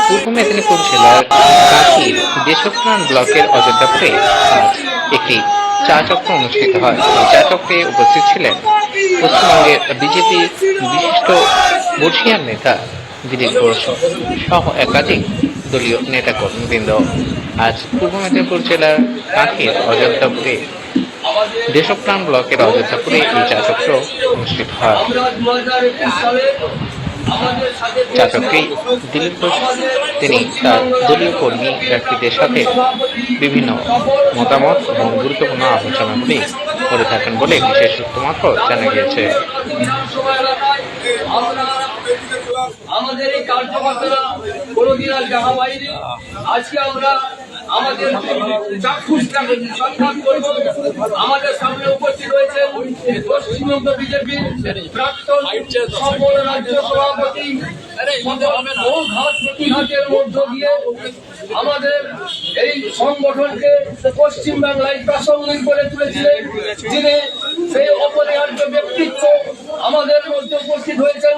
পূর্ব মেদিনীপুর জেলার কাঁথির দেশপ্রাণ ব্লকের অযোধ্যাপুরে আজ একটি চা চক্র অনুষ্ঠিত হয়। এই চা চক্রে উপস্থিত ছিলেন পশ্চিমবঙ্গের বিজেপি বিশিষ্ট বর্ষিয়ান নেতা দিলীপ ঘোষ সহ একাধিক দলীয় নেতাকর্মীবৃন্দ। আজ পূর্ব মেদিনীপুর জেলার কাঁথির অযোধ্যাপুরে দেশপ্রাণ ব্লকের অযোধ্যাপুরে এই চা চক্র অনুষ্ঠিত হয়। চা চক্রে দিলীপ ঘোষ তিনি তার দলীয় কর্মী ব্যক্তিদের সাথে বিভিন্ন মতামত এবং গুরুত্বপূর্ণ আলোচনাগুলি করে থাকেন বলে বিশেষ সূত্র মারফত জানা গিয়েছে। আমাদের এই কার্যকর্তারা কোনদিন আর যাহা বাইরে আজকে আমরা আমাদের সাক্ষাৎ করব। আমাদের সামনে উপস্থিত রয়েছেন পশ্চিমবঙ্গ বিজেপির প্রাক্তন সফল রাজ্য সভাপতি প্রতিঘাতের মধ্য দিয়ে আমাদের এই সংগঠনকে পশ্চিমবাংলায় প্রাসঙ্গিক করে তুলেছিলেন, যিনি সেই অপরিহার্য ব্যক্তিত্ব আমাদের মধ্যে উপস্থিত হয়েছেন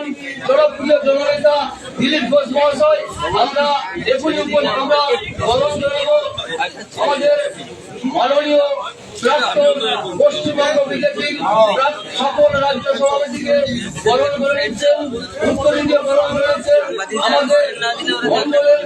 জনপ্রিয় জননেতা দিলীপ ঘোষ মহাশয়। আমরা এখনই আমরা বরণ জানাব আমাদের মাননীয় প্রাক্তন পশ্চিমবঙ্গ বিজেপির সকল রাজ্য সভাপতিকে বরণ করে নিচ্ছেন, উত্তরীয় বরণ করে নিচ্ছেন আমাদের মন্ডলের